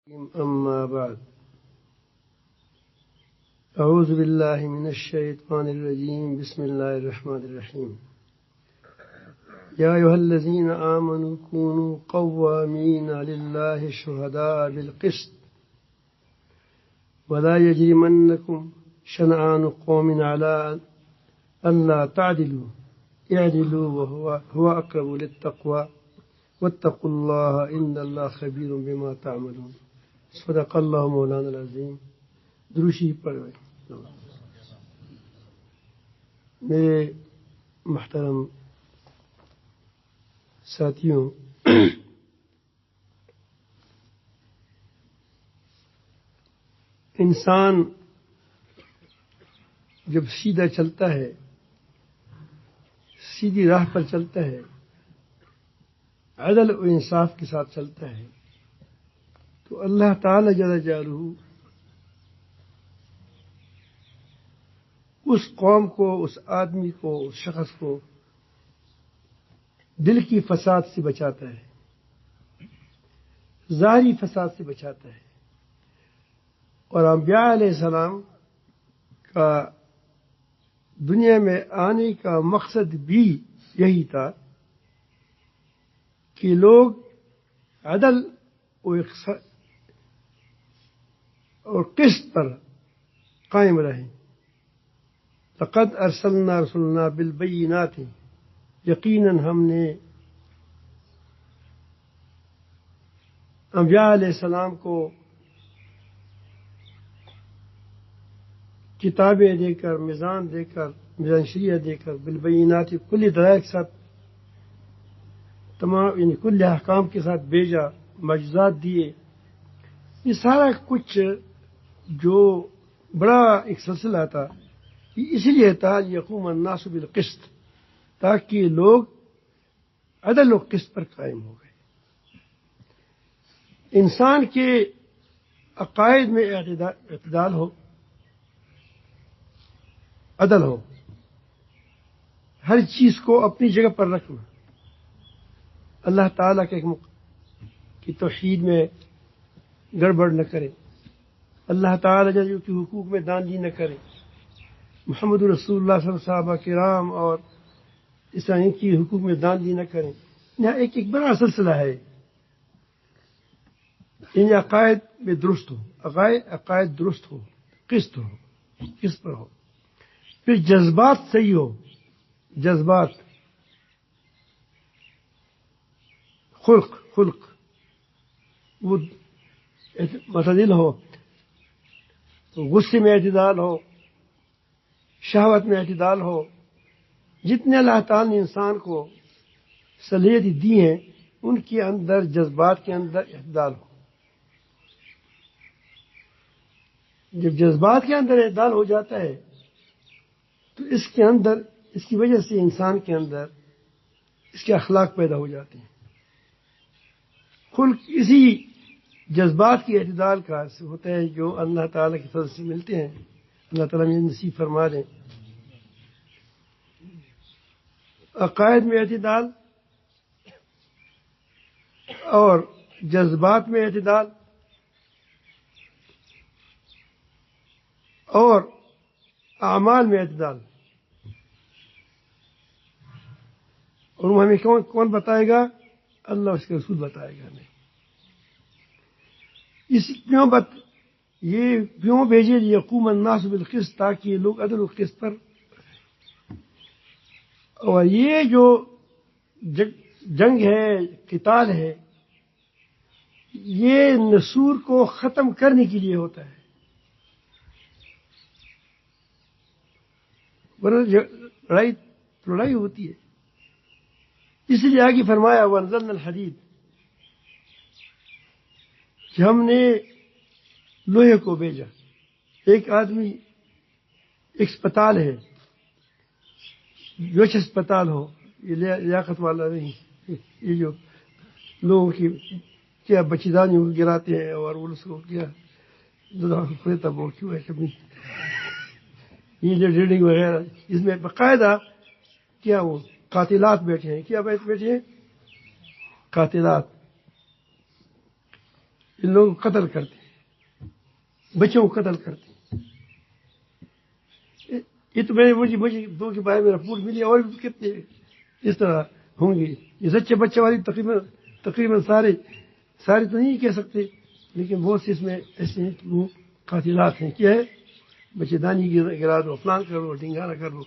أما بعد أعوذ بالله من الشيطان الرجيم بسم الله الرحمن الرحيم يا أيها الذين آمنوا كونوا قوامين لله شهداء بالقسط ولا يجرمنكم شنآن قوم على ألا تعدلوا اعدلوا وهو أقرب للتقوى واتقوا الله إن الله خبير بما تعملون صدق اللہ مولانا العظیم. دروشی پڑھیں. میرے محترم ساتھیوں، انسان جب سیدھا چلتا ہے، سیدھی راہ پر چلتا ہے، عدل و انصاف کے ساتھ چلتا ہے، تو اللہ تعالی جل جلالہ اس قوم کو، اس آدمی کو، اس شخص کو دل کی فساد سے بچاتا ہے، ظاہری فساد سے بچاتا ہے. اور انبیاء علیہ السلام کا دنیا میں آنے کا مقصد بھی یہی تھا کہ لوگ عدل اور قسط پر قائم رہیں. لقد ارسلنا رسلنا بالبینات، یقیناً ہم نے انبیاء علیہ السلام کو کتابیں دے کر، میزان دے کر، میزان شریعہ دے کر، بالبینات کل دلائل کے ساتھ، تمام یعنی کل احکام کے ساتھ بھیجا، معجزات دیے. یہ سارا کچھ جو بڑا ایک سلسلہ تھا، یہ اس لیے تھا یقوم الناس بالقسط، تاکہ لوگ عدل و قسط پر قائم ہو گئے. انسان کے عقائد میں اعتدال ہو، عدل ہو، ہر چیز کو اپنی جگہ پر رکھنا، اللہ تعالیٰ کے کی توحید میں گڑبڑ نہ کرے، اللہ تعالیٰ کے حقوق میں دانلی نہ کرے، محمد رسول اللہ صلی اللہ علیہ وسلم، صحابہ کرام اور اسرائیل کی حقوق میں دانلی نہ کریں. یہاں ایک بڑا سلسلہ ہے. ان عقائد میں درست ہو، عقائد درست ہو، قسط ہو، قسط پر ہو. پھر جذبات صحیح ہو، جذبات، خلق وہ معتدل ہو، غصے میں اعتدال ہو، شہوت میں اعتدال ہو. جتنے اللہ تعالیٰ نے انسان کو صلاحیت دی ہیں، ان کے اندر، جذبات کے اندر اعتدال ہو. جب جذبات کے اندر اعتدال ہو جاتا ہے تو اس کے اندر، اس کی وجہ سے انسان کے اندر اس کے اخلاق پیدا ہو جاتے ہیں. خلق اسی جذبات کی اعتدال کا ہوتا ہے جو اللہ تعالیٰ کی فضل سے ملتے ہیں. اللہ تعالیٰ میں نصیب فرما دیں. عقائد میں اعتدال اور جذبات میں اعتدال اور اعمال میں اعتدال. اور ہمیں کون بتائے گا؟ اللہ اس کے رسول بتائے گا. ہمیں یہ کیوں بھیجے یقوم الناس بالقسط، تاکہ یہ لوگ عدل و قسط پر. اور یہ جو جنگ ہے، قتال ہے، یہ نسور کو ختم کرنے کے لیے ہوتا ہے. لڑائی ہوتی ہے. اس لیے آگے فرمایا وانزلنا الحدید، کہ ہم نے لوہے کو بھیجا. ایک آدمی، ایک اسپتال ہے، جو اسپتال ہو، یہ لیاقت والا نہیں، یہ جو لوگوں کی کیا بچی دانی کو گراتے ہیں اور وہ اس کو کیا تب وہ کیوں ہے کبھی یہ جو ریڈنگ وغیرہ، اس میں باقاعدہ کیا وہ قاتلات بیٹھے ہیں. کیا بیٹھے ہیں؟ قاتلات. ان لوگوں کو قتل کرتے ہیں، بچوں کو قتل کرتے ہیں۔ یہ تو مجھے دو کے بارے میں رپورٹ ملی، اور بھی کتنے اس طرح ہوں گے۔ یہ سچے بچے والی تقریباً سارے تو نہیں کہہ سکتے، لیکن بہت سے اس میں ایسے ہیں کہ وہ قاتلات ہیں۔ کیا ہے؟ بچے دانی گرا دو، فلان کر دو، ڈنگانا کر دو۔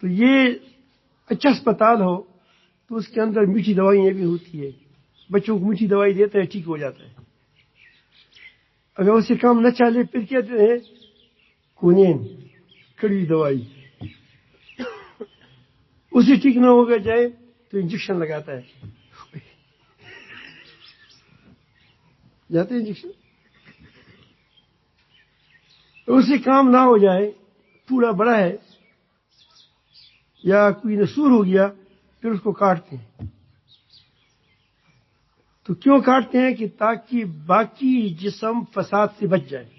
تو یہ اچھا اسپتال ہو تو اس کے اندر میٹھی دوائیاں بھی ہوتی ہے، بچوں کو میٹھی دوائی دیتا ہے، ٹھیک ہو جاتا ہے۔ اگر اس سے کام نہ چلے پھر کیا دیتے ہیں؟ کونین، کڑوی دوائی۔ اسے ٹھیک نہ ہوگا جائے تو انجیکشن لگاتا ہے، جاتے ہیں انجیکشن۔ اس سے کام نہ ہو جائے، پورا بڑا ہے یا کوئی نسور ہو گیا، پھر اس کو کاٹتے ہیں۔ تو کیوں کاٹتے ہیں؟ کہ تاکہ باقی جسم فساد سے بچ جائے۔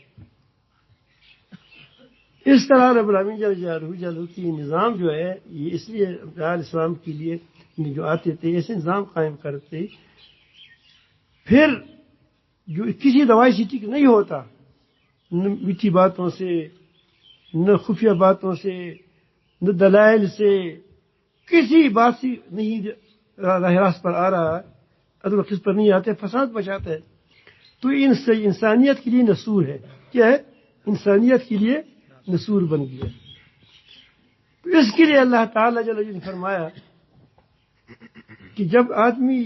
اس طرح رب العالمین جل جلالہ کی نظام جو ہے، یہ اس لیے علیہ السلام کے لیے جو آتے تھے ایسے نظام قائم کرتے، پھر جو کسی دوائی سے ٹھیک نہیں ہوتا، نہ میٹھی باتوں سے، نہ خفیہ باتوں سے، نہ دلائل سے، کسی بات سے نہیں راہ راست پر آ رہا، عدل و قسط پر نہیں آتے، فساد بچاتا ہے، تو انسانیت کے لیے نسور ہے۔ کیا ہے؟ انسانیت کے لیے نسور بن گیا۔ تو اس کے لیے اللہ تعالیٰ جل جلالہ نے فرمایا کہ جب آدمی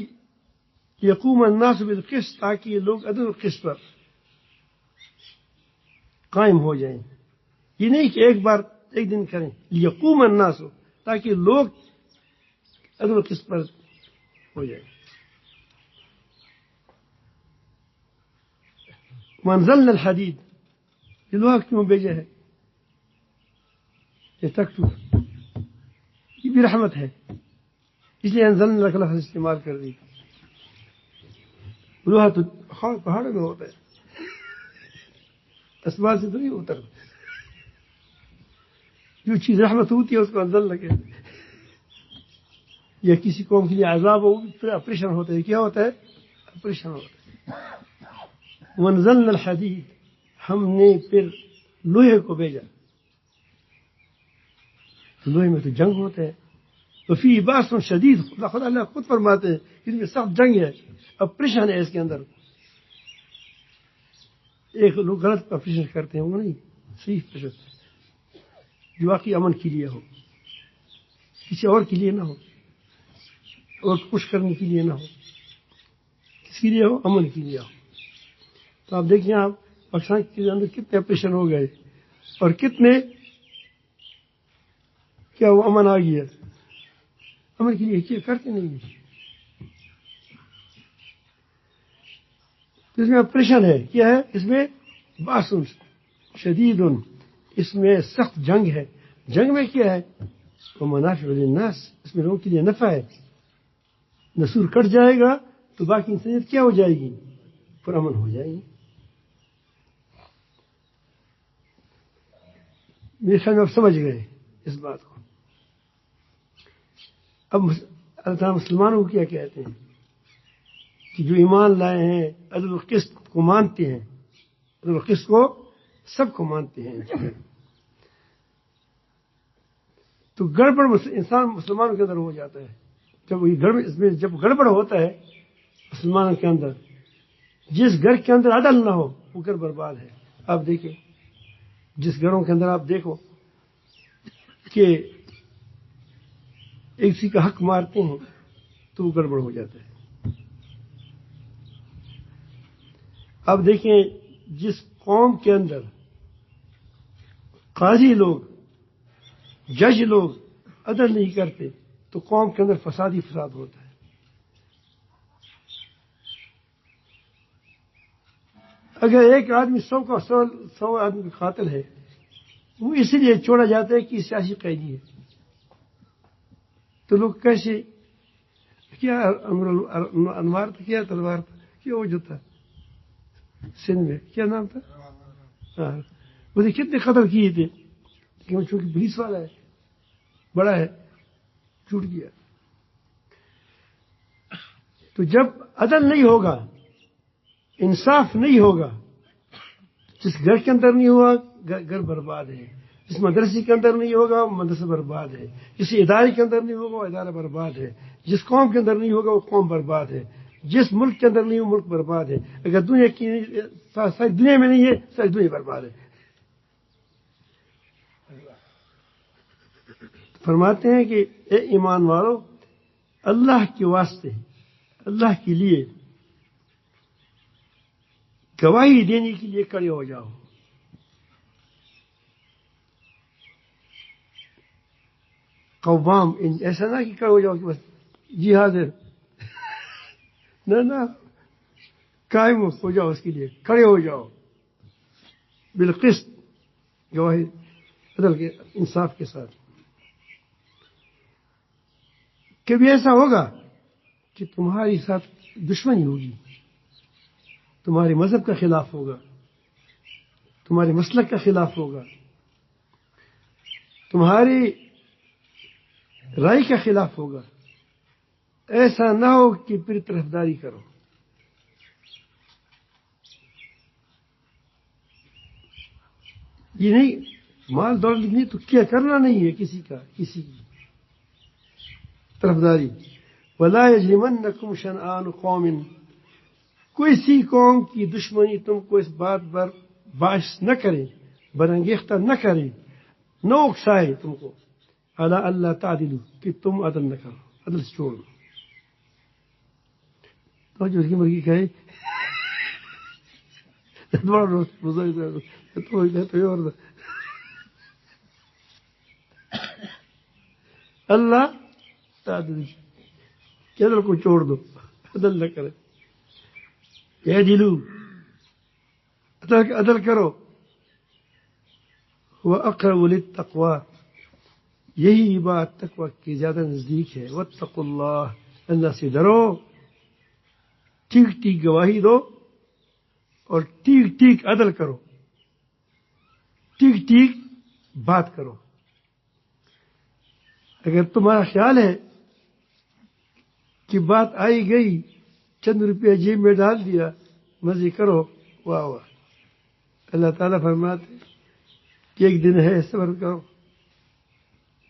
یقوم الناس بالقسط، تاکہ یہ لوگ عدل و قسط پر قائم ہو جائیں، یہ نہیں کہ ایک دن کریں، یقوم الناس ہو تاکہ لوگ عدل و قسط پر ہو جائیں۔ وانزلنا الحدید، یہ لوہا کیوں بھیجا ہے؟ یہ تکتو، یہ بھی رحمت ہے، اس لیے انزلنا کا لفظ استعمال کر دی۔ لوہا تو پہاڑوں میں ہوتا ہے، اسباب سے تو نہیں ہوتا۔ جو چیز رحمت ہوتی ہے اس کو انزلنا کہتے ہیں۔ یا کسی قوم کے لیے عذاب ہو پھر آپریشن ہوتا ہے، کیا ہوتا ہے؟ آپریشن ہوتا ہے۔ وانزلنا الحدید، ہم نے پھر لوہے کو بھیجا۔ تو لوہے میں تو جنگ ہوتا ہے، تو فی باس شدید، خدا اللہ خود فرماتے ہیں اس میں سخت جنگ ہے، آپریشن ہے اس کے اندر۔ ایک لوگ غلط آپریشن کرتے ہیں، وہ نہیں، صحیح آپریشن جو واقعی امن کے لیے ہو، کسی اور کے لیے نہ ہو، اور خوش کرنے کے لیے نہ ہو، کس کے لیے ہو؟ امن کے لیے ہو۔ تو آپ دیکھیں، آپ پاکستان کے اندر کتنے آپریشن ہو گئے اور کتنے کیا وہ امن آ گیا؟ امن کے لیے کیا کرتے نہیں ہیں۔ اس میں آپریشن ہے، کیا ہے؟ اس میں باسن شدید، اس میں سخت جنگ ہے۔ جنگ میں کیا ہے؟ وہ منافع للناس، اس میں لوگوں کے لیے نفع ہے۔ نسور کٹ جائے گا تو باقی انسانیت کیا ہو جائے گی؟ پرامن ہو جائے گی۔ میرے خیال میں آپ سمجھ گئے اس بات کو۔ اب اللہ تعالیٰ مسلمانوں کو کیا کہتے ہیں کہ جو ایمان لائے ہیں، عدل و قسط کو مانتے ہیں، عدل و قسط کو سب کو مانتے ہیں، تو گڑبڑ انسان مسلمانوں کے اندر ہو جاتا ہے۔ جب گڑبڑ ہوتا ہے مسلمانوں کے اندر، جس گھر کے اندر عدل نہ ہو وہ گھر برباد ہے۔ آپ دیکھیں، جس گھروں کے اندر آپ دیکھو کہ ایک کسی کا حق مارتے ہیں تو وہ گڑبڑ ہو جاتا ہے۔ آپ دیکھیں، جس قوم کے اندر قاضی لوگ، جج لوگ عدل نہیں کرتے تو قوم کے اندر فساد ہی فساد ہوتا ہے۔ اگر ایک آدمی 100 آدمی کا قاتل ہے، وہ اسی لیے چھوڑا جاتا ہے کہ سیاسی قیدی ہے، تو لوگ کیسے کیا انوار تھا، کیا تلوار تھا، کیا وہ جو تھا سندھ میں کیا نام تھا، ہاں، وہ کتنے قتل کیے تھے، لیکن وہ چونکہ پولیس والا ہے، بڑا ہے، چھوٹ گیا۔ تو جب عدل نہیں ہوگا، انصاف نہیں ہوگا، جس گھر کے اندر نہیں ہوگا گھر برباد ہے، جس مدرسے کے اندر نہیں ہوگا مدرسہ برباد ہے، جس ادارے کے اندر نہیں ہوگا وہ ادارہ برباد ہے، جس قوم کے اندر نہیں ہوگا وہ قوم برباد ہے، جس ملک کے اندر نہیں ہو ملک برباد ہے، اگر دنیا کی ساری دنیا میں نہیں ہے ساری دنیا برباد ہے۔ فرماتے ہیں کہ اے ایمان والو، اللہ کے واسطے، اللہ کے لیے گواہی دینے کے لیے کھڑے ہو جاؤ۔ قوام، ایسا نہ کہ کھڑے ہو جاؤ کہ بس جی حاضر، نہ قائم ہو جاؤ، اس کے لیے کھڑے ہو جاؤ بالقسط، گواہی عدل کے انصاف کے ساتھ۔ کبھی ایسا ہوگا کہ تمہاری ساتھ دشمنی ہوگی، تمہارے مذہب کا خلاف ہوگا، تمہارے مسلک کا خلاف ہوگا، تمہاری رائے کا خلاف ہوگا، ایسا نہ ہو کہ پھر طرفداری کرو۔ یہ نہیں، مال دولت نہیں تو کیا کرنا نہیں ہے کسی کا، کسی کی طرفداری۔ وَلَا يَجْرِمَنَّكُمْ شَنْآنُ قَوْمٍ، کوئی سی قوم کی دشمنی تم کو اس بات پر باعث نہ کرے، برانگیختہ نہ کرے، نہ اکسائے تم کو، عَلَىٰ أَلَّا تَعْدِلُوا، کہ تم عدل نہ کرو، عدل سے چھوڑ دو۔ تو جو اس کی مرغی کہے بڑا اللہ تعدل، کہ عدل کو چھوڑ دو، عدل نہ کرے، اعدلو، عدل کرو، وَأَقْرَبُ لِلتَّقْوَىٰ، یہی بات تقوی کی زیادہ نزدیک ہے۔ وَاتَّقُوا اللَّهَ، اللہ سے ڈرو، ٹھیک ٹھیک گواہی دو اور ٹھیک ٹھیک عدل کرو، ٹھیک ٹھیک بات کرو۔ اگر تمہارا خیال ہے کہ بات آئی گئی، چند روپیہ جیب میں ڈال دیا، مزے کرو، واہ واہ، اللہ تعالیٰ فرماتے کہ ایک دن ہے، صبر کرو،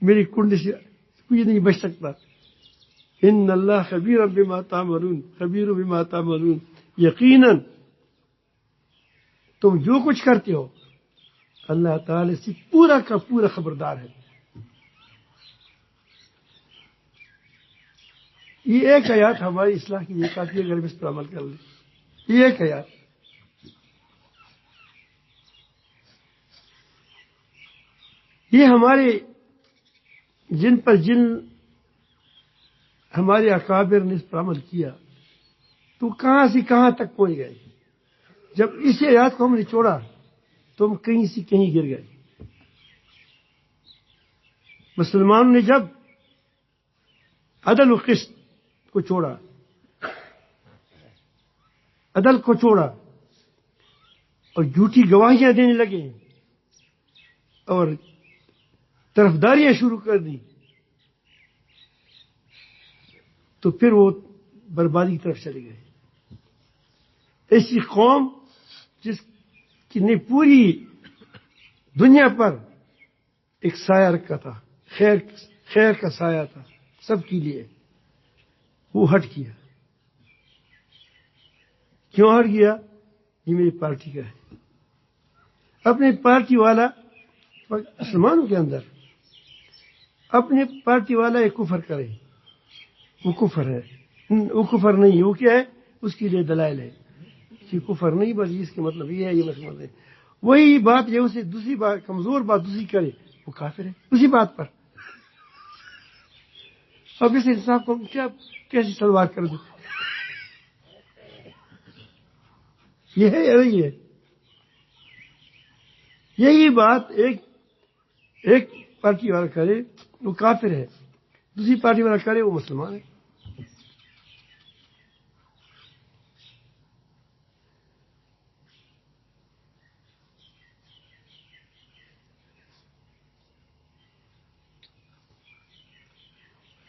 میری کنڈ سے کوئی نہیں بچ سکتا۔ ان اللہ خبیر بما تعملون، خبیر بما تعملون، یقیناً تم جو کچھ کرتے ہو اللہ تعالی سے پورا کا پورا خبردار ہے۔ یہ ایک آیات ہماری اصلاح کی لیے کافی ہے، اگر ہم اس پر عمل کر لیں۔ یہ ایک آیات، یہ ہمارے جن پر ہمارے اکابر نے اس پر عمل کیا تو کہاں سے کہاں تک پہنچ گئے۔ جب اس آیات کو ہم نے چھوڑا تو ہم کہیں سے کہیں گر گئے۔ مسلمانوں نے جب عدل و قسط کو چھوڑا، عدل کو چھوڑا اور جھوٹی گواہیاں دینے لگے اور طرفداریاں شروع کر دی، تو پھر وہ بربادی کی طرف چلے گئے۔ ایسی قوم جس کی نے پوری دنیا پر ایک سایہ رکھا تھا، خیر کا سایہ تھا سب کے لیے، وہ ہٹ گیا۔ کیوں ہٹ گیا؟ یہ میری پارٹی کا ہے۔ اپنے پارٹی والا مسلمانوں کے اندر اپنے پارٹی والا ایک کفر کرے، وہ کفر ہے، وہ کفر نہیں ہے، وہ کیا ہے؟ اس کے لیے دلائل ہے کہ کفر نہیں، بس اس کا مطلب یہ ہے، یہ مطلب ہے۔ وہی بات یہ اسے دوسری بات، کمزور بات دوسری کرے، وہ کافر ہے اسی بات پر۔ اب اس انصاف کو کیا کیسے سلوار کر دیں؟ یہ ہے یا نہیں ہے؟ یہی بات ایک پارٹی والا کرے وہ کافر ہے، دوسری پارٹی والا کرے وہ مسلمان ہے۔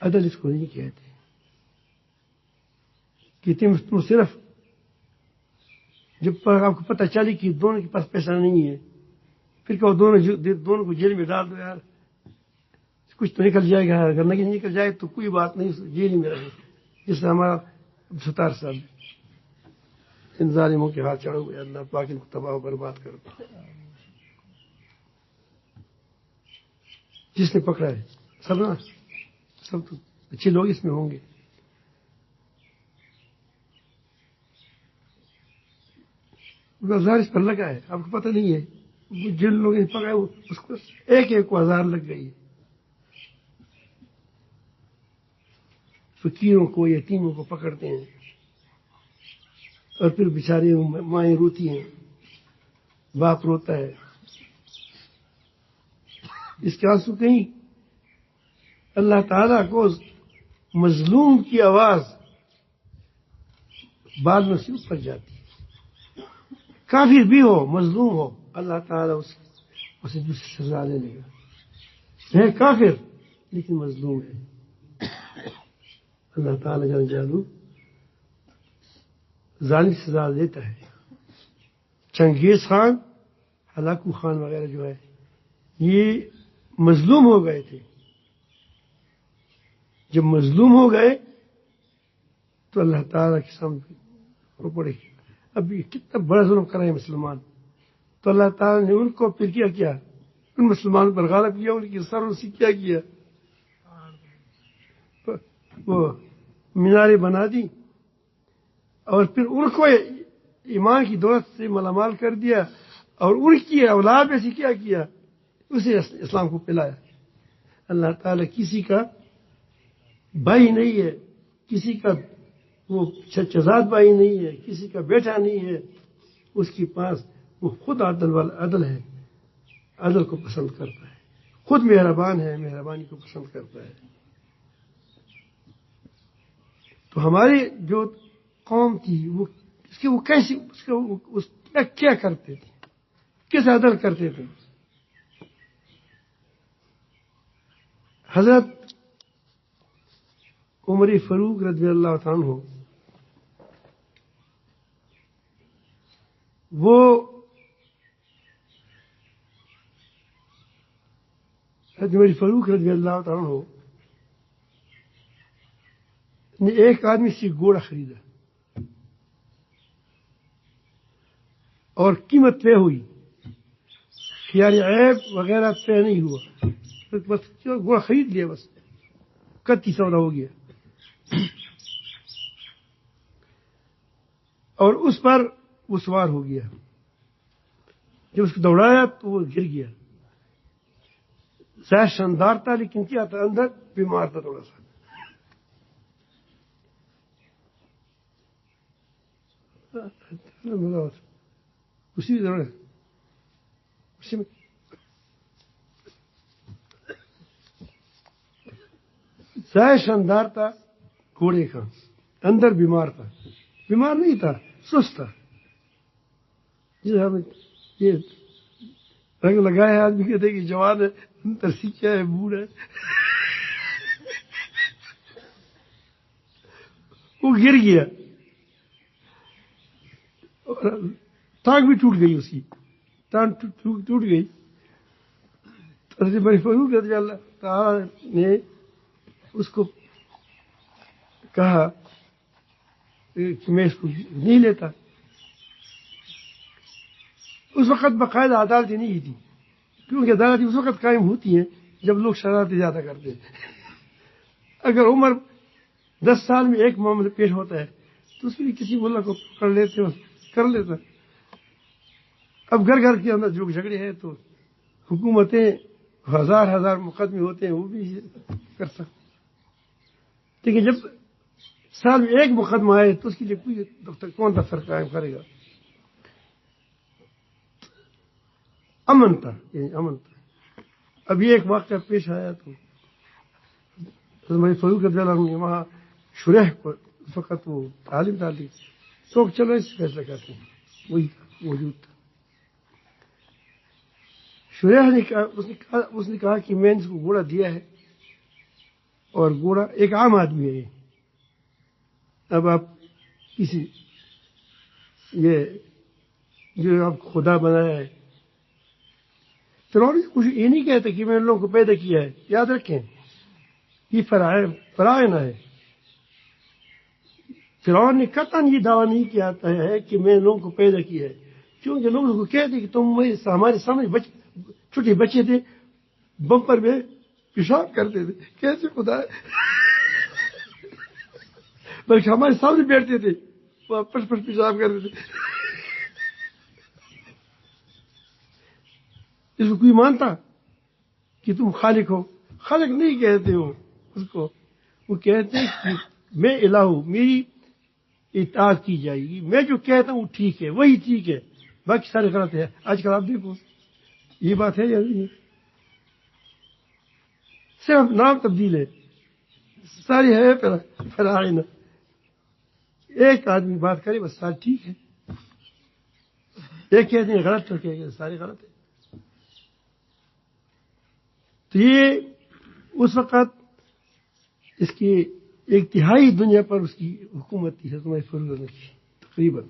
عدل اس کو نہیں کہتے۔ کہ تم صرف جب آپ کو پتہ چلی کہ دونوں کے پاس پیسہ نہیں ہے، پھر کہ دونوں کو جیل میں ڈال دو یار، کچھ تو نکل جائے گا، اگر نہیں نکل جائے تو کوئی بات نہیں، جیل میں رہے، جس سے ہمارا 17 سال ان ظالموں کے ہاتھ چڑھو گئے، اللہ پاک ان کو تباہ و برباد کر دو۔ جس نے پکڑا ہے سب تو اچھے لوگ اس میں ہوں گے۔ ہزار اس پر لگا ہے، آپ کو پتہ نہیں ہے، جن لوگوں نے پکڑا اس کو ایک کو 1000 لگ گئی ہے۔ فقیروں کو، یتیموں کو پکڑتے ہیں اور پھر بیچاری مائیں روتی ہیں، باپ روتا ہے، اس کے آنسو کہیں اللہ تعالیٰ کو مظلوم کی آواز بعد میں سے اوپر جاتی ہے۔ کافر بھی ہو، مظلوم ہو، اللہ تعالیٰ اسے دوسری سزا دے لے گا۔ ہے کافر لیکن مظلوم ہے، اللہ تعالیٰ جل جلالہ ظالم سزا دیتا ہے۔ چنگیز خان، ہلاکو خان وغیرہ جو ہے یہ مظلوم ہو گئے تھے، جب مظلوم ہو گئے تو اللہ تعالیٰ کے سامنے رو پڑے۔ اب یہ کتنا بڑا ظلم کر رہے ہیں مسلمان، تو اللہ تعالیٰ نے ان کو پھر کیا ان مسلمانوں پر غالب کیا، ان کی سروں سے کیا وہ میناریں بنا دی اور پھر ان کو ایمان کی دولت سے مالامال کر دیا، اور ان کی اولاد میں سے کیا اسے اسلام کو پلایا۔ اللہ تعالیٰ کسی کا بھائی نہیں ہے، کسی کا وہ چچزاد بھائی نہیں ہے، کسی کا بیٹا نہیں ہے، اس کے پاس وہ خود عدل ہے، عدل کو پسند کرتا ہے، خود مہربان ہے، مہربانی کو پسند کرتا ہے۔ تو ہماری جو قوم تھی وہ کیسے کیا کرتے تھے، کس عدل کرتے تھے؟ حضرت عمر فاروق رضی اللہ تعالیٰ عنہ وہ حضرت عمر فاروق رضی اللہ تعالیٰ عنہ نے ایک آدمی سے گھوڑا خریدا اور قیمت طے ہوئی، یعنی عیب وغیرہ طے نہیں ہوا، بس گھوڑا خرید لیا، بس کتی سودا ہو گیا، اور اس پر وہ سوار ہو گیا۔ جب اس کو دوڑایا تو وہ گر گیا، ظاہر شاندار تھا لیکن کیا تھا، اندر بیمار تھا تھوڑا سا۔ اسی میں ظاہر شاندار تھا گھوڑے کا، اندر بیمار تھا، بیمار نہیں تھا، سست تھا۔ یہ رنگ لگائے آدمی کہتے کہ جوان ہے، اندر سے کیا ہے، بوڑھا ہے۔ وہ گر گیا اور ٹانگ بھی ٹوٹ گئی، اس کی ٹانگ ٹوٹ گئی۔ حضرت عمر فاروق رضی اللہ تعالی نے اس کو کہا کہ میں اس کو نہیں لیتا۔ اس وقت باقاعدہ عدالتیں نہیں تھی، کیونکہ عدالتیں اس وقت قائم ہوتی ہیں جب لوگ شرارتیں زیادہ کرتے ہیں۔ اگر عمر 10 سال میں ایک معاملہ پیش ہوتا ہے تو اس کے لیے کسی ملا کو پکڑ لیتے کر لیتا۔ اب گھر گھر کے اندر جو جھگڑے ہیں تو حکومتیں ہزار مقدمے ہوتے ہیں، وہ بھی کر سکتے، لیکن جب سال میں ایک مقدمہ آئے تو اس کے لیے کوئی کون دفتر قائم کرے گا؟ امن تھا، یعنی امن تھا۔ اب یہ ایک واقعہ پیش آیا تو حضرت فاروق رضی اللہ عنہ نے وہاں شریح کو اس وقت وہ تعلیم ڈالی، تو چلو اس فیصلہ کرتے ہیں، وہی موجود تھا۔ شریح نے کہا، اس نے کہا کہ میں نے اس کو گھوڑا دیا ہے، اور گھوڑا ایک عام آدمی ہے، اب آپ کسی یہ جو آپ خدا بنایا ہے. فرعون کچھ یہ نہیں کہتے کہ میں ان لوگوں کو پیدا کیا ہے. یاد رکھیں یہ فرعون ہے. فرعون نے قطعاً یہ دعویٰ نہیں کیا ہے کہ میں لوگوں کو پیدا کیا ہے، کیونکہ لوگوں کو کہتے کہ تم ہمارے سامنے چھوٹے بچے تھے، بمپر میں پیشاب کرتے تھے. کیسے خدا ہے؟ بلکہ ہمارے سامنے بیٹھتے تھے، پش پش پیشاب کرتے تھے. اس کو کوئی مانتا کہ تم خالق ہو؟ خالق نہیں کہتے ہو اس کو، وہ کہتے ہیں کہ میں الہ ہوں، میری اطاعت کی جائے گی، میں جو کہتا ہوں وہ ٹھیک ہے، وہی ٹھیک ہے، باقی سارے غلط ہے. آج کل آپ دیکھو یہ بات ہے یا نہیں؟ صرف نام تبدیل ہے، ساری ہے فرعون. ایک آدمی بات کرے بس سارے ٹھیک ہے، ایک کہتے ہیں غلط تو کہتے ہیں سارے غلط ہے. تو یہ اس وقت اس کی ایک تہائی دنیا پر اس کی حکومت تھی حضرت فرعون کی، تقریباً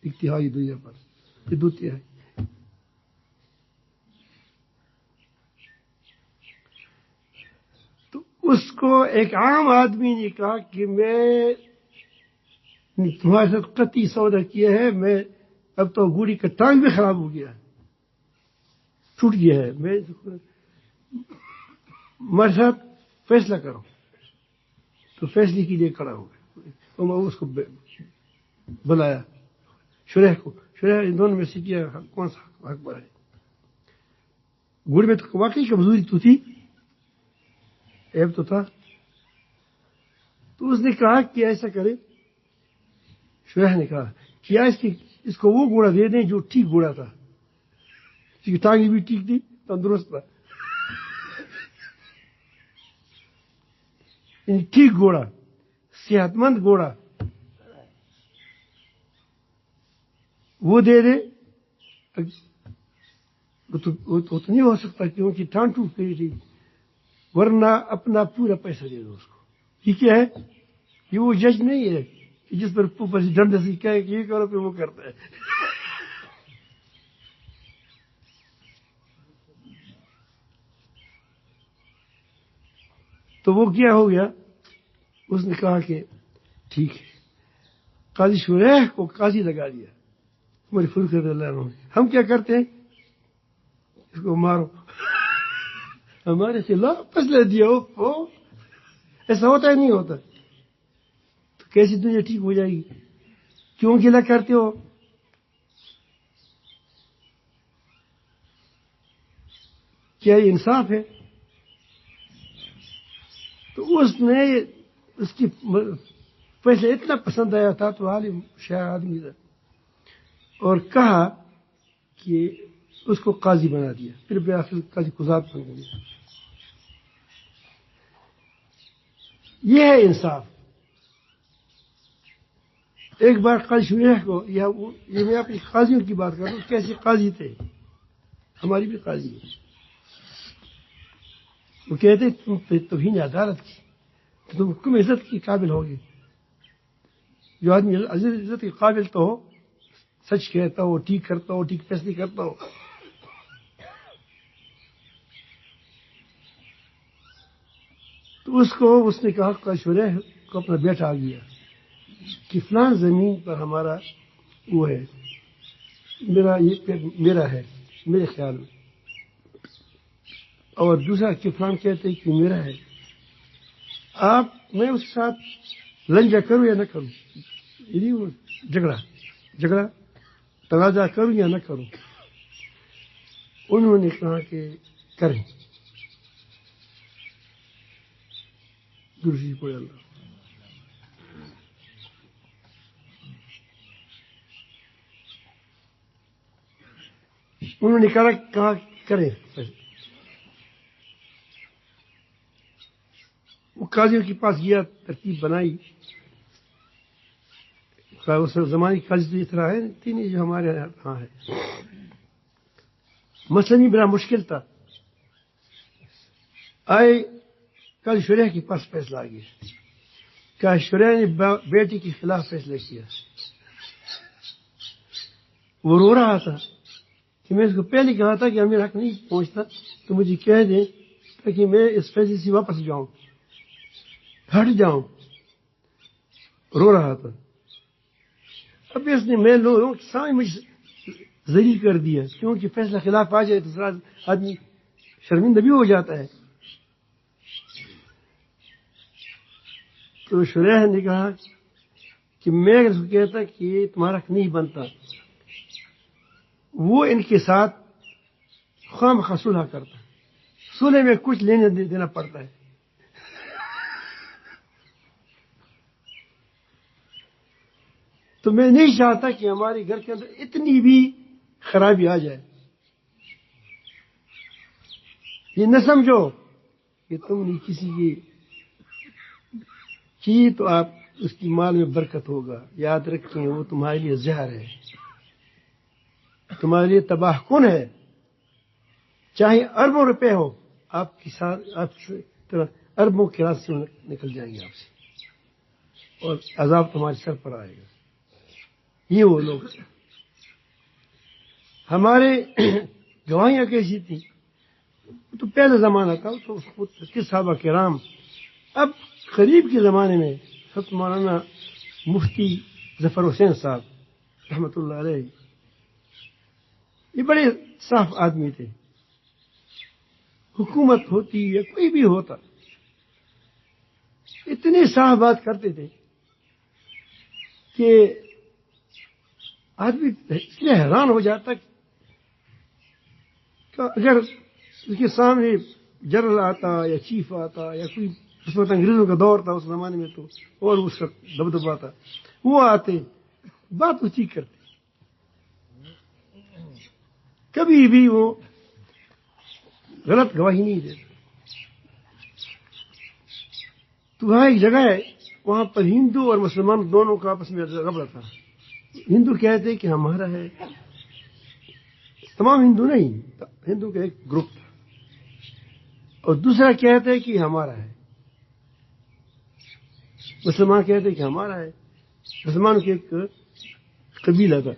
ایک تہائی دنیا پر، یہ 2/3. تو اس کو ایک عام آدمی نے کہا کہ میں تمہارے ساتھ قطعی سودا کیا ہے، میں اب تو گھوڑی کا ٹانگ بھی خراب ہو گیا، ٹوٹ گیا ہے، میں ہمارے ساتھ فیصلہ کرو. تو فیصلے کے لیے کھڑا ہو گیا، اور اس کو بلایا شریح کو. شریح ان دونوں میں سے کیا کون سا حق پر ہے؟ گھوڑے میں تو واقعی کمزوری تو تھی، عیب تو تھا. تو اس نے کہا کہ ایسا کرے، شریح نے کہا کیا اس کو وہ گھوڑا دے دیں جو ٹھیک گھوڑا تھا، اس کی ٹانگیں بھی ٹھیک تھی، تندرست تھا، ٹھیک گھوڑا، صحت مند گھوڑا وہ دے دے. وہ تو نہیں ہو سکتا کیونکہ ٹانگ ٹوٹ گئی تھی، ورنہ اپنا پورا پیسہ دے دو اس کو. یہ کیا ہے؟ یہ وہ جج نہیں ہے کہ جس پر اوپر سے ڈنڈے سے کہے کہ یہ کرو پھر وہ کرتا ہے. تو وہ کیا ہو گیا؟ اس نے کہا کہ ٹھیک ہے، قاضی شریح کو قاضی لگا دیا. عمر فاروق رضی اللہ عنہ. ہم کیا کرتے ہیں؟ اس کو مارو، ہمارے خلاف فیصلہ دیا ہو. ایسا ہوتا ہے نہیں ہوتا؟ تو کیسی دنیا ٹھیک ہو جائے گی؟ کیوں گلا کرتے ہو؟ کیا یہ انصاف ہے؟ تو اس نے اس کی فیصلہ اتنا پسند آیا تھا، تو عالم شاہ آدمی تھا، اور کہا کہ اس کو قاضی بنا دیا. پھر بآخر قاضی قضات بن گیا. یہ ہے انصاف. ایک بار قاضی شریح کو، یہ میں اپنی قاضیوں کی بات کر رہا ہوں، کیسے قاضی تھے، ہماری بھی قاضی ہے. وہ کہتے تم توہین عدالت کی، تم کم عزت کی قابل ہوگی. جو آدمی عزت کے قابل تو ہو، سچ کہتا ہو، ٹھیک کرتا ہو، ٹھیک فیصلے کرتا ہو. تو اس نے کہا کہ شریح کو اپنا بیٹا آ گیا کہ فلاں زمین پر ہمارا وہ ہے، میرا ہے میرے خیال میں، اور دوسرا کہ فلاں کہتے ہیں کہ میرا ہے. میں اس کے ساتھ لنجا کروں یا نہ کروں، یعنی وہ جھگڑا تنازع کروں یا نہ کروں. انہوں نے کہا کہ کریں. درشی پڑے اللہ. انہوں نے کہا کریں. وہ قاضیوں کے پاس گیا، ترتیب بنائی. اس زمانے کی قاضی تو اس طرح ہے تھی نہیں جو ہمارے یہاں ہے. مسئلہ نہیں بڑا مشکل تھا. آئے قاضی شریح کے پاس فیصلہ آ گیا کہ شریح نے بیٹی کے خلاف فیصلہ کیا. وہ رو رہا تھا کہ میں اس کو پہلے کہا تھا کہ میرا حق نہیں پہنچتا تو مجھے کہہ دیں تاکہ میں اس فیصلے سے واپس جاؤں، ہٹ جاؤں. رو رہا تھا. اب اس نے میں لوگوں کے سامنے مجھے ذلیل کر دیا، کیونکہ فیصلہ خلاف آ جائے تو دوسرا آدمی شرمندہ بھی ہو جاتا ہے. تو شریح نے کہا کہ میں اگر اس کو کہتا کہ یہ تمہارا حق نہیں بنتا، وہ ان کے ساتھ خواہ صلح کرتا. صلح میں کچھ لینے دینا پڑتا ہے. تو میں نہیں چاہتا کہ ہمارے گھر کے اندر اتنی بھی خرابی آ جائے. یہ نہ سمجھو کہ تم نے کسی کی تو آپ اس کی مال میں برکت ہوگا. یاد رکھیں وہ تمہارے لیے زہر ہے، تمہارے لیے تباہ کن ہے. چاہے اربوں روپے ہو، آپ کے ساتھ آپ اربوں کے راستے سے نکل جائیں گے آپ سے، اور عذاب تمہارے سر پر آئے گا. یہ وہ لوگ تھے. ہمارے گواہیاں کیسی تھیں؟ تو پہلے زمانہ تھا تو کس صحابہ کرام. اب قریب کے زمانے میں حضرت مولانا مفتی ظفر حسین صاحب رحمۃ اللہ علیہ، یہ بڑے صاف آدمی تھے. حکومت ہوتی یا کوئی بھی ہوتا، اتنی صاف بات کرتے تھے کہ آدمی اس لیے حیران ہو جاتا کہ اگر اس کے سامنے جنرل آتا یا چیف آتا یا کوئی، اس وقت انگریزوں کا دور تھا اس زمانے میں تو، اور اس کا دبدبا تھا، وہ آتے بات اسی کرتے، کبھی بھی وہ غلط گواہی نہیں دیتے. تو وہاں ایک جگہ ہے، وہاں پر ہندو اور مسلمان دونوں کا آپس میں رگڑا تھا. ہندو کہتے کہ ہمارا ہے، تمام ہندو نہیں، ہندو کا ایک گروپ تھا، اور دوسرا کہتے کہ ہمارا ہے. مسلمان کہتے کہ ہمارا ہے. مسلمان کے ایک قبیلہ تھا،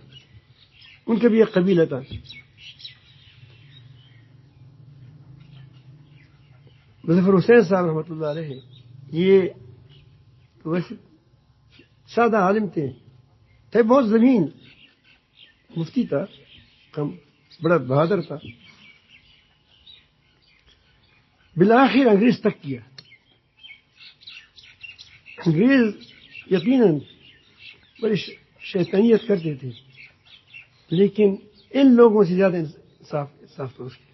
ان کا بھی ایک قبیلہ تھا. ظفر حسین صاحب رحمۃ اللہ علیہ یہ ویسے سادہ عالم تھے بہت زمین، مفتی تھا، بڑا بہادر تھا. بالآخر انگریز تک کیا. انگریز یقیناً بڑی شیطانیت کرتے تھے، لیکن ان لوگوں سے زیادہ صاف تو اس کے.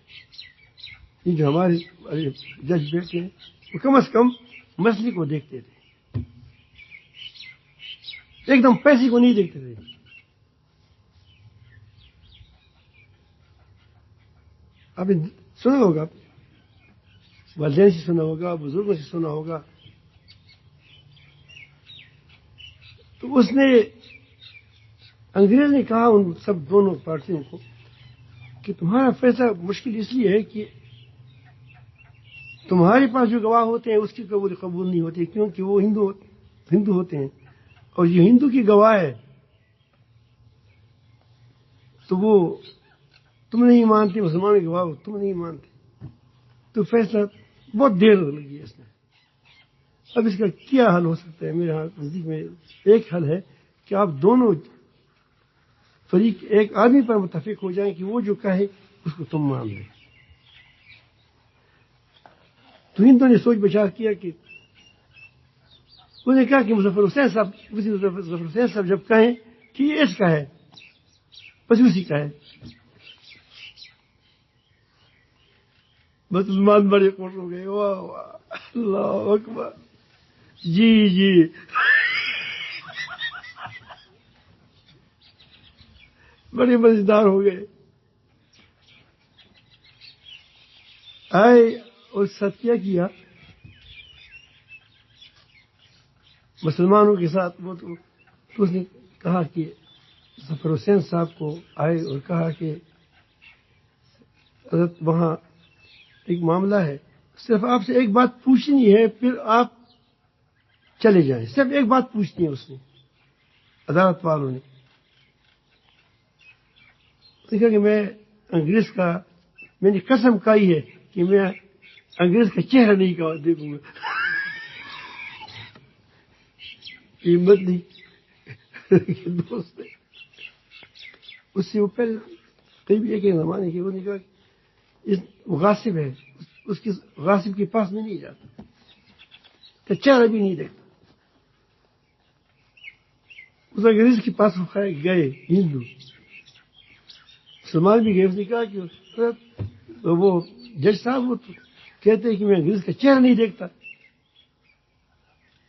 یہ جو ہمارے جج بیٹھے ہیں وہ کم از کم مسئلے کو دیکھتے تھے، ایک دم پیسے کو نہیں دیکھتے تھے. آپ نے سنا ہوگا، والدین سے سنا ہوگا، بزرگوں سے سنا ہوگا. تو اس نے انگریز نے کہا ان سب دونوں پارٹیوں کو کہ تمہارا فیصلہ مشکل اس لیے ہے کہ تمہارے پاس جو گواہ ہوتے ہیں اس کی قبول نہیں ہوتی، کیونکہ وہ ہندو ہوتے ہیں، اور یہ ہندو کی گواہ ہے تو وہ تم نہیں مانتے، مسلمان کی گواہ تم نہیں مانتے. تو فیصلہ بہت دیر لگی اس میں. اب اس کا کیا حل ہو سکتا ہے؟ میرے نزدیک میں ایک حل ہے کہ آپ دونوں فریق ایک آدمی پر متفق ہو جائیں کہ وہ جو کہے اس کو تم مان لیں. تو ہندو نے سوچ بچار کیا کہ انہوں نے کہا کہ ظفر حسین صاحب جب کہیں کہ یہ اس کا ہے بس اسی کا ہے. مسلمان بڑے خوش ہو گئے، واہ واہ اللہ اکبر، جی بڑے مزیدار ہو گئے. آئے اور ساتھ کیا مسلمانوں کے ساتھ. وہ تو اس نے کہا کہ ظفر حسین صاحب کو آئے اور کہا کہ حضرت وہاں ایک معاملہ ہے، صرف آپ سے ایک بات پوچھنی ہے، پھر آپ چلے جائیں. صرف ایک بات پوچھتی ہیں اس نے، عدالت والوں نے کہا کہ میں انگریز کا، میں نے قسم کھائی ہے کہ میں انگریز کا چہرہ نہیں دیکھوں گا. ہمت نہیں دوست اس سے وہ پہلے قریب ایک زمانے کی، وہ نے کہا کہ غاصب ہے، اس کی غاصب کے پاس میں نہیں جاتا، کہ چہرہ بھی نہیں دیکھتا. اس انگریز کے پاس گئے ہندو، مسلمان بھی گئے. اس نے کہا کہ وہ جج صاحب وہ کہتے ہیں کہ میں انگریز کا چہرہ نہیں دیکھتا،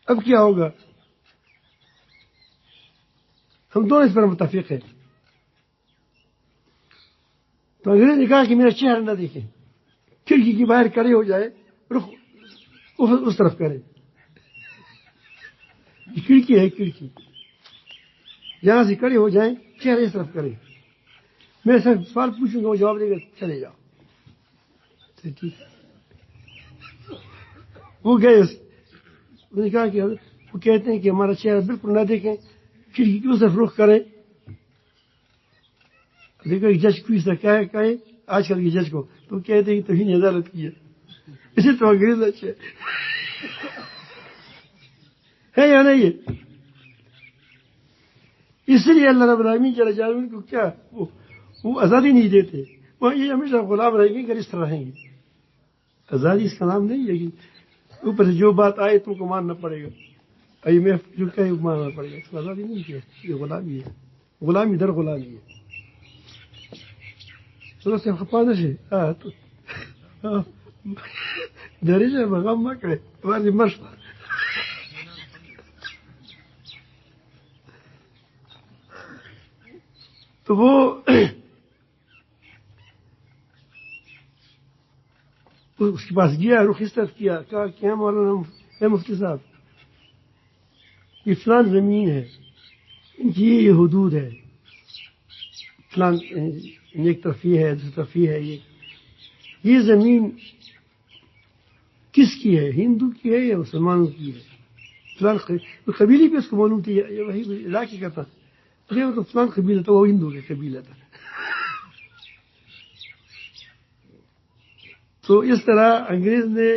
اب کیا ہوگا؟ ہم دونوں اس پر متفق ہیں. تو انگریز نے کہا کہ میرا چہرہ نہ دیکھیں، کھڑکی کی باہر کھڑے ہو جائے، رخ اس طرف کرے. کھڑکی ہے، کھڑکی یہاں سے کھڑے ہو جائیں، چہرے اس طرف کریں. میں سر سوال پوچھوں گا، وہ جواب دے گا، چلے جاؤ. ٹھیک ہے. وہ گئے، انہوں نے کہا کہ وہ کہتے ہیں کہ ہمارا چہرہ بالکل نہ دیکھیں، کھڑکی کی اس طرف رخ کریں. دیکھو جج کو اس طرح کیا کہے آج کل کے جج کو، تو کہتے ہیں کہ توہین عدالت کی ہے. اسی تو انگریز اچھے ہے یا نہیں ہے؟ اس لیے اللہ رب العالمین جل جلالہ کو کیا وہ آزادی نہیں دیتے، وہ یہ ہمیشہ غلام رہیں گے، اگر اس طرح رہیں گے. آزادی اس کا نام نہیں ہے کہ اوپر سے جو بات آئے تم کو ماننا پڑے گا، IMF جو کہے وہ ماننا پڑے گا. اس کو آزادی نہیں ہے، یہ غلامی ہے، غلامی در غلامی ہے. Entonces, Japón sí, derecha مقام ما کړي باندې مرشد. تو وہ اس کے پاس گیا، رخ اس طرف کیا، کہا کہ مولانا اے مفتی صاحب، یہ فلان زمین ہے، یہ حدود ہے، فلان ایک طرف یہ ہے، دوسری طرف یہ ہے. یہ زمین کس کی ہے؟ ہندو کی ہے یا مسلمانوں کی ہے؟ فلان قبیلے بھی اس کو معلوم تھی، وہی علاقے کا تھا. تو فلان قبیلہ تھا، وہ ہندو کا قبیلہ تھا. تو اس طرح انگریز نے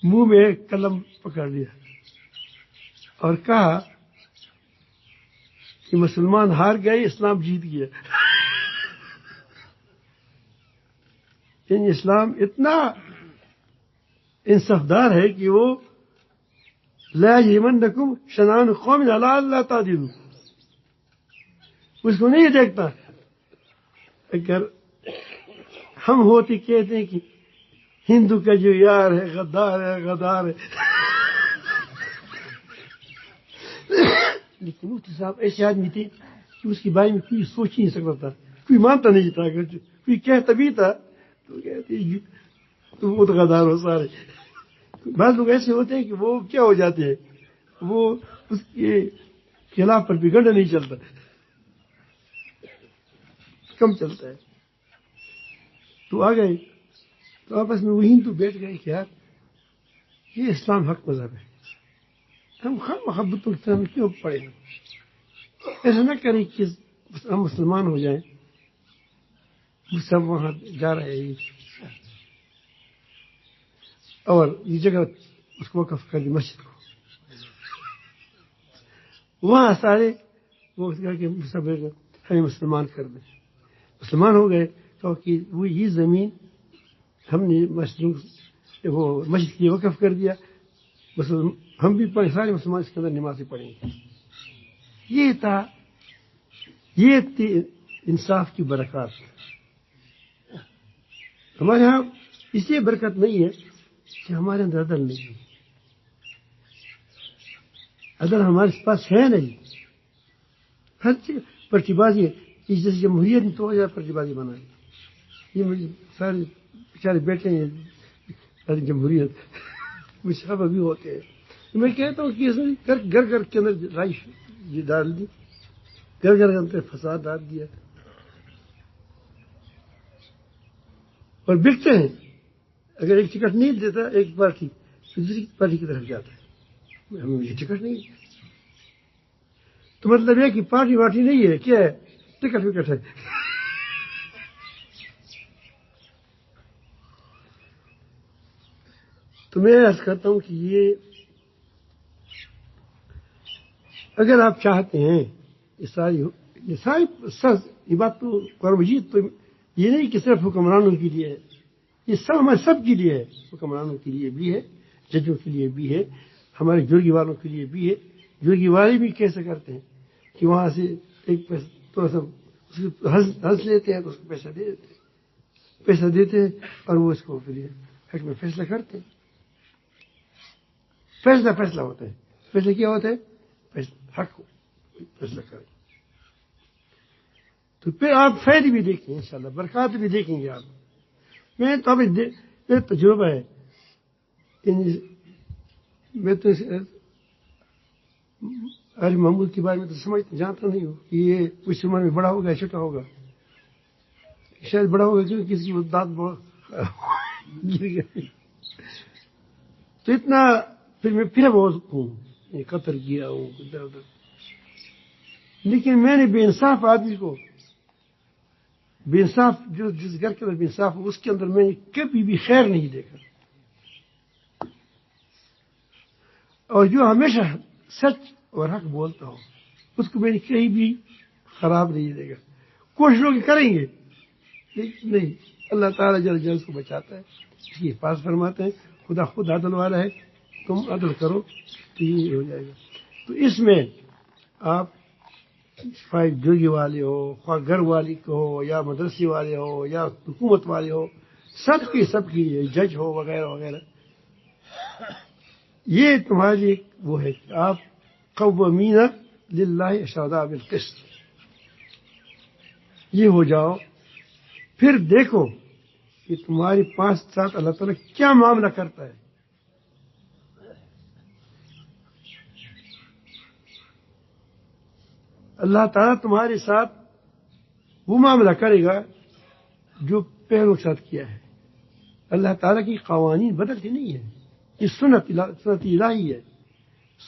منہ میں قلم پکڑ لیا اور کہا کہ مسلمان ہار گئے، اسلام جیت گیا. یعنی اسلام اتنا انصافدار ہے کہ وہ لا یجرمنکم شنآن قوم علی الا تعدلوا، اس کو نہیں دیکھتا. اگر ہم ہوتے کہتے ہیں کہ ہندو کا جو یار ہے غدار ہے، غدار ہے. لیکن مفتی صاحب ایسے آدمی تھے کہ اس کے بارے میں کوئی سوچ ہی نہیں سکتا تھا، کوئی مانتا نہیں تھا. اگر کوئی کہتا بھی تھا تو کہتے تو وہ تو غدار ہو سارے. بعض لوگ ایسے ہوتے ہیں کہ وہ کیا ہو جاتے ہیں، وہ اس کے خلاف پر بھی گنڈا نہیں چلتا، کم چلتا ہے. تو آ گئے، تو آپس میں وہ ہندو بیٹھ گئے کہ یار یہ اسلام حق مذہب ہے، ہم خواہ محبتوں کی طرح کیوں پڑے ہیں؟ ایسا نہ کریں کہ ہم مسلمان ہو جائیں، وہ سب وہاں جا رہے ہیں اور یہ جگہ اس کو وقف کر دی مسجد کو. وہاں سارے وہ کہا کہ سب ہمیں مسلمان کر دیں. مسلمان ہو گئے کیونکہ وہ یہ زمین ہم نے مسجد وہ مسجد کے لیے وقف کر دیا. ہم بھی سارے مسلمان اس کے اندر نمازیں پڑھیں گے. یہ تھی انصاف کی برکات. ہمارے یہاں اس لیے برکت نہیں ہے کہ ہمارے اندر عدل نہیں ہے. عدل ہمارے پاس ہے نہیں. ہر چیز پرچی بازی ہے. جیسے جمہوریت میں تو پرچی بازی بنائی، یہ سارے بیچارے بیٹھے ہیں جمہوریت مشرف ابھی ہوتے ہیں. میں کہتا ہوں کہ گھر گھر کے اندر رائش ڈال دی، گھر گھر کے اندر فساد ڈال دیا اور بکتے ہیں. اگر ایک ٹکٹ نہیں دیتا ایک پارٹی دوسری پارٹی کی طرف جاتا ہے. ہمیں یہ ٹکٹ نہیں ہے. تو مطلب یہ کہ پارٹی واٹی نہیں ہے، کیا ہے؟ ٹکٹ وکٹ ہے. تو میں عرض کرتا ہوں کہ یہ اگر آپ چاہتے ہیں یہ ساری یہ بات تو قرآن مجید تو یہ نہیں کہ صرف حکمرانوں کے لیے ہے، یہ سب ہمارے سب کے لیے ہے. حکمرانوں کے لیے بھی ہے، ججوں کے لیے بھی ہے، ہمارے جرگی والوں کے لیے بھی ہے. جرگی والے بھی کیسے کرتے ہیں کہ وہاں سے ایک پیسہ تھوڑا سا ہنس لیتے ہیں تو اس کو پیسہ دے دیتے ہیں، پیسہ دیتے ہیں اور وہ اس کو پھر حق میں فیصلہ کرتے ہیں. فیصلہ ہوتا ہے. فیصلہ کیا ہوتا ہے؟ حق کو فیصلہ کریں. تو پھر آپ فائدے بھی دیکھیں گے، انشاءاللہ برکات بھی دیکھیں گے آپ. میں تو ابھی میرا تجربہ ہے، میں تو علی محمود کے بارے میں تو جانتا نہیں ہوں کہ یہ کچھ عمر میں بڑا ہوگا یا چھوٹا ہوگا. شاید بڑا ہوگا کیونکہ کسی کو دانت گر گئے. تو اتنا پھر میں پھر بہت ہوں، قطر کیا ہوں ادھر ادھر. لیکن میں نے بے انصاف آدمی کو، بے انصاف جس گھر کے اندر بے انصاف ہو اس کے اندر میں نے کبھی بھی خیر نہیں دیکھا. اور جو ہمیشہ سچ اور حق بولتا ہو اس کو میں نے کہیں بھی خراب نہیں دے گا. کوشش لوگ کریں گے لیکن نہیں، اللہ تعالیٰ جل جل اس کو بچاتا ہے، اس کی حفاظت فرماتے ہیں. خدا خود عدل والا ہے، تم عدل کرو تو یہ ہو جائے گا. تو اس میں آپ خواہ جرگی والے ہو، خواہ گھر والی کو ہو، یا مدرسے والے ہو، یا حکومت والے ہو، سب کی جج ہو وغیرہ وغیرہ، یہ تمہارے لیے وہ ہے کہ آپ قوامین للہ شہداء بالقسط یہ ہو جاؤ. پھر دیکھو کہ تمہاری 5 ساتھ اللہ تعالیٰ کیا معاملہ کرتا ہے. اللہ تعالیٰ تمہارے ساتھ وہ معاملہ کرے گا جو پہلوں کے ساتھ کیا ہے. اللہ تعالیٰ کی قوانین بدلتی نہیں ہے، یہ سنت الہی ہے.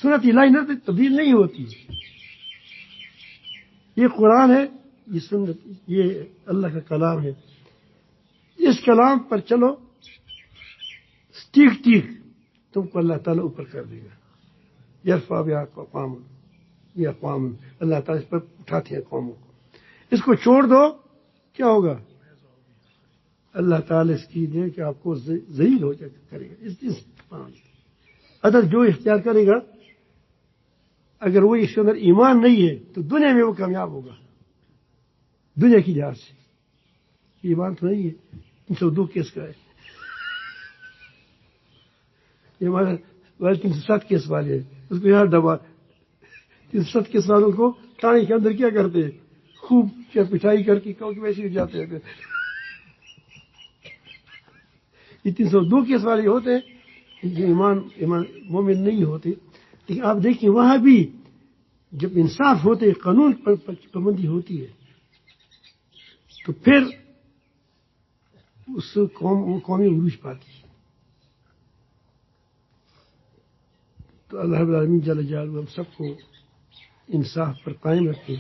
سنت الہی نہ تبدیل نہیں ہوتی. یہ قرآن ہے، یہ سنت، یہ اللہ کا کلام ہے. اس کلام پر چلو، ٹھیک تم کو اللہ تعالیٰ اوپر کر دے گا. یرفع بها یہ اقوام اللہ تعالیٰ اس پر اٹھاتے ہیں قوموں کو. اس کو چھوڑ دو کیا ہوگا؟ اللہ تعالیٰ اس کی دے کہ آپ کو ذلیل ہو جائے کرے گا. عدل جو اختیار کرے گا، اگر وہ اس کے اندر ایمان نہیں ہے تو دنیا میں وہ کامیاب ہوگا. دنیا کی لحاظ سے ایمان تو نہیں ہے. 302 کیس کا ہے، یہ ہمارے 307 کیس والے ہیں. اس کو یہاں دبا 307 کیس والوں کو تھانے کے اندر کیا کرتے ہیں؟ خوب کیا پٹائی کر کے کہ ویسے ہی جاتے ہیں. یہ 302 کیس والے ہوتے ہیں جو ایمان مومن نہیں ہوتے. لیکن آپ دیکھیں وہاں بھی جب انصاف ہوتے، قانون پر پابندی ہوتی ہے، تو پھر اس قومی عروج پاتی ہے. تو اللہ رب العالمین جل جلالہ ہم سب کو انصاف پر قائم رکھے،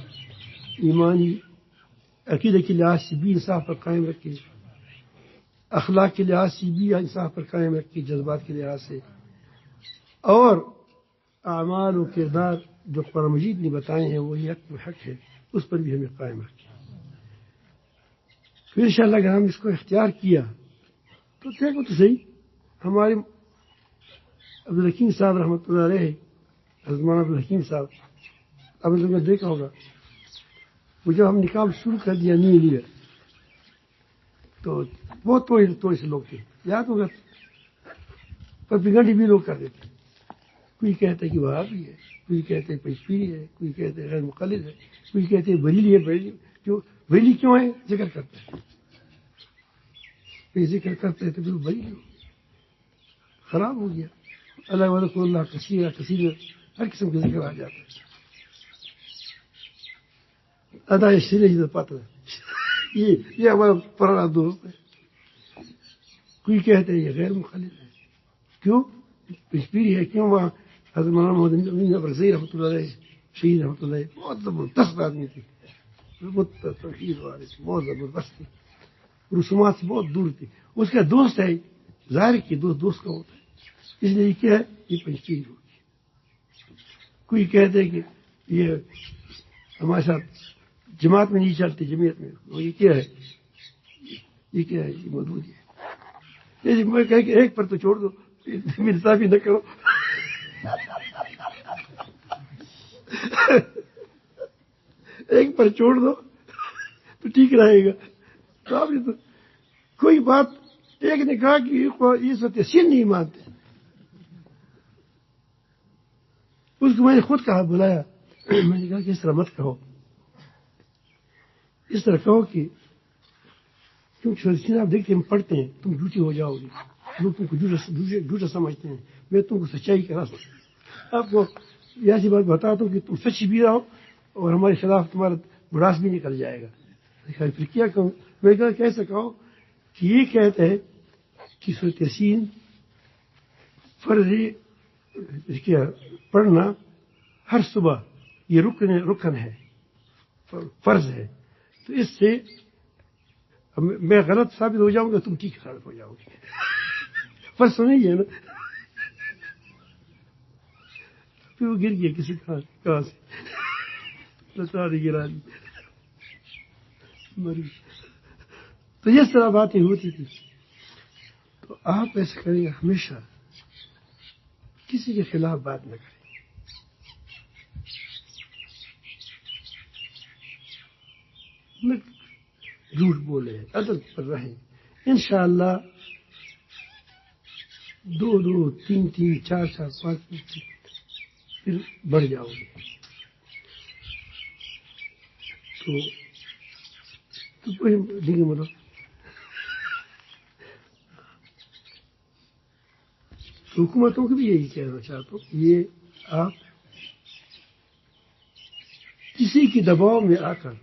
ایمانی عقیدے کے لحاظ سے بھی انصاف پر قائم رکھے، اخلاق کے لحاظ سے بھی انصاف پر قائم رکھے، جذبات کے لحاظ سے، اور اعمال و کردار جو قرآن مجید نے بتائے ہیں وہی حق ہے، اس پر بھی ہمیں قائم رکھے. پھر انشاءاللہ اگر ہم اس کو اختیار کیا تو دیکھو تو صحیح. ہمارے عبدالحکیم صاحب رحمۃ اللہ علیہ، حضرت مولانا عبدالحکیم صاحب، آپ نے دیکھا ہوگا، وہ جب ہم نکاح شروع کر دیا نیو ایئر تو بہت تھوڑے سے لوگ تھے، یاد ہوگا، پر بگنڈی بھی لوگ کر دیتے. کوئی کہتا ہے کہ وہابی ہے، کوئی کہتے ہیں پشپیری ہے، کوئی کہتے ہیں غیر مقلد ہے، کوئی کہتے ہیں بریلی ہے. بریلی کیوں ہے؟ ذکر کرتے ہیں. ذکر کرتے ہیں تو پھر بریلی خراب ہو گیا. اللہ وذکر اللہ کثیر ہر قسم کے ذکر آ جاتا ہے. ادا شریح پتہ یہ ہمارا پرانا دوست ہے. کوئی کہتے ہیں یہ غیر مخالف ہے، کیوں؟ پشپیری ہے، کیوں؟ وہاں حضرت مولانا محمد امین ابرزئی رحمۃ اللہ علیہ شہید رحمۃ اللہ علیہ بہت زبردست آدمی تھی، بہت توحید والے تھے، بہت زبردست تھی، رسومات سے بہت دور تھی. اس کا دوست ہے، ظاہر کی دوست کا ہوتا ہے، اس لیے کیا ہے یہ پنچیز ہوگی. کوئی کہتے ہیں کہ یہ ہمارے ساتھ جماعت میں نہیں چلتی، جمعیت میں، یہ کیا ہے، یہ کیا ہے، یہ مودودی ہے. میں کہہ کہ ایک پر تو چھوڑ دو، انصافی نہ کرو. ایک پر چھوڑ دو تو ٹھیک رہے گا. تو آپ نے تو کوئی بات، ایک نے کہا کہ یہ ستیسین نہیں مانتے. اس کو میں نے خود کہا، بلایا، میں نے کہا کہ اس طرح مت کہو، اس طرح کہو کہ کیونکہ ستیسین آپ دیکھتے ہیں پڑھتے ہیں، تم جھوٹی ہو جاؤ گی، لوگ تم کو جھوٹا سمجھتے ہیں، میں تم کو سچائی کا راستہ آپ کو ایسی بات بتاتا ہوں کہ تم سچ بھی رہو اور ہمارے خلاف تمہارا بڑاس بھی نکل جائے گا. پھر کیا کہوں؟ میں کہا کیسے کہو کہ یہ کہتے ہیں کہ سورۃ یاسین فرض کیا پڑھنا ہر صبح، یہ رکن ہے، فرض ہے. تو اس سے میں غلط ثابت ہو جاؤں گا، تم ٹھیک ثابت ہو جاؤ گی. فرض تو نہیں ہے نا. پھر وہ گر گیا کسی کہاں سے گرا دی، مر گئی. تو یہ طرح باتیں ہوتی تھی. تو آپ ایسا کریں گے، ہمیشہ کسی کے خلاف بات نہ کریں، نہ جھوٹ بولے، عدل پر رہیں. انشاءاللہ 2 3 4 5 پھر بڑھ جاؤ گے. تو ٹھیک ہے، مطلب حکومتوں کو بھی یہی کہنا چاہتا ہوں، یہ آپ کسی کی دباؤ میں آ کر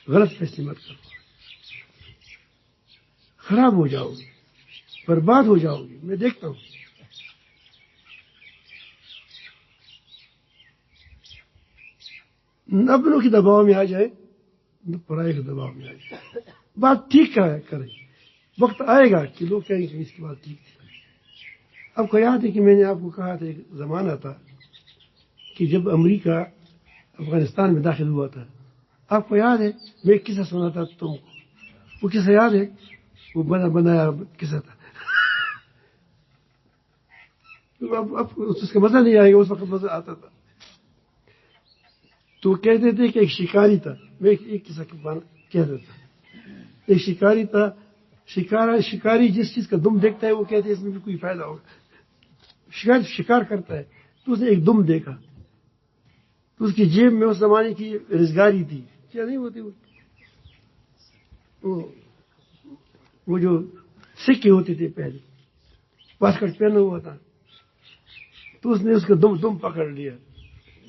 غلط فیصلے مت کرو، خراب ہو جاؤ گے، برباد ہو جاؤ گے. میں دیکھتا ہوں نہ اپنوں کی دباؤ میں آ جائے، نہ پرائے کے دباؤ میں آ جائے. بات ٹھیک کریں، وقت آئے گا کہ لوگ کہیں گے اس کی بات ٹھیک تھی. آپ کو یاد ہے کہ میں نے آپ کو کہا تھا، ایک زمانہ تھا کہ جب امریکہ افغانستان میں داخل ہوا تھا، آپ کو یاد ہے میں ایک قصہ سنا تھا تم کو، وہ قصہ یاد ہے؟ وہ بنایا قصہ تھا. اب اس کا مزہ نہیں آئے گا، اس وقت مزہ آتا تھا. تو وہ کہتے تھے کہ ایک شکاری تھا، میں ایک قصہ کہتا تھا. ایک شکاری تھا، شکاری جس چیز کا دم دیکھتا ہے وہ کہتے ہیں اس میں بھی کوئی فائدہ ہوگا. شکار کرتا ہے، تو اس نے ایک دم دیکھا، تو اس کی جیب میں اس زمانے کی رزگاری تھی، کیا نہیں ہوتی وہ جو سکے ہوتے تھے پہلے، واسکٹ پہنا ہوا تھا. تو اس نے اس کا دم پکڑ لیا،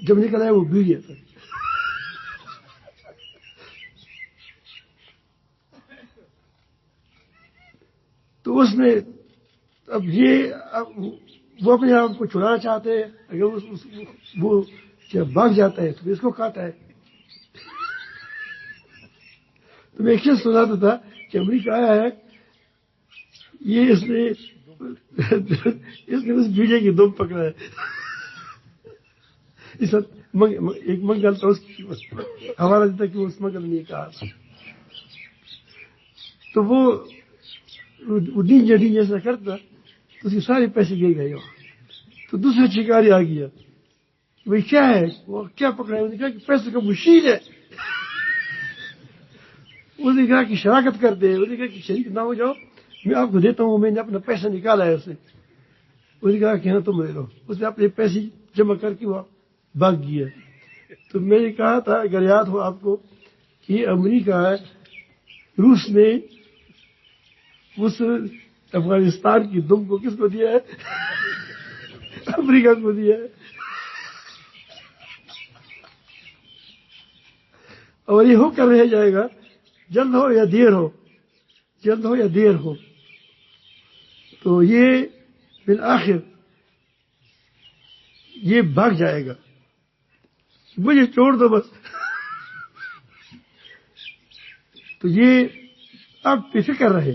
جب نکل آیا وہ بی گیا تھا. تو اس میں اب وہ اپنے آپ کو چھڑانا چاہتے ہیں، اگر وہ جب بھاگ جاتا ہے تو اس کو کھاتا ہے. تو میں ایک چیز سناتا تھا کہ امریکہ آیا ہے، یہ اس نے اس بیجے کی دم پکڑا ہے. اس ایک منگل تھا، اس کی حوالہ دیتا کہ وہ اس منگل نے کہا تھا. تو وہ ڈینجا ایسا کرتا تو اس کے سارے پیسے گر گئے. تو دوسرا شکاری آ گیا، بھائی کیا ہے، وہ کیا پکڑا ہے؟ انہوں نے کہا کہ پیسے کا مشین ہے. انہوں نے کہا کہ شراکت کرتے ہیں، انہوں نے کہا کہ شریک نہ ہو جاؤ، میں آپ کو دیتا ہوں، میں نے اپنا پیسہ نکالا ہے اسے. انہوں نے کہا کہ ہاں تم لے لو. اس نے اپنے پیسے جمع کر کے وہ بھاگ گیا. تو میں نے کہا تھا، اگر یاد ہو آپ کو، کہ امریکہ ہے، روس نے اس افغانستان کی دم کو کس کو دیا ہے؟ امریکہ کو دیا ہے. اور یہ ہو کر رہ جائے گا، جلد ہو یا دیر ہو، جلد ہو یا دیر ہو. تو یہ بالآخر یہ بھاگ جائے گا، مجھے چھوڑ دو بس. تو یہ آپ بے فکر رہے،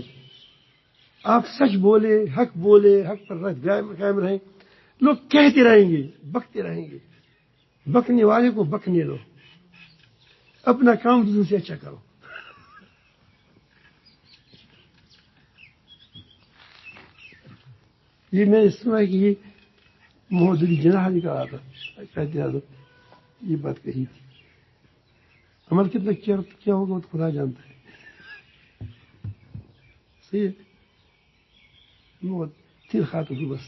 آپ سچ بولے، حق بولے، حق پر قائم رہیں. لوگ کہتے رہیں گے، بکتے رہیں گے، بکنے والے کو بکنے دو، اپنا کام دوسروں سے اچھا کرو. یہ میں نے سنا ہے کہ یہ محمد علی جناح نے کہا تھا، کہتے ہیں یہ بات کہی. عمل کتنا کیا ہوگا وہ تو خدا جانتا ہے. صحیح ہے، بہت تیر خاتون بس.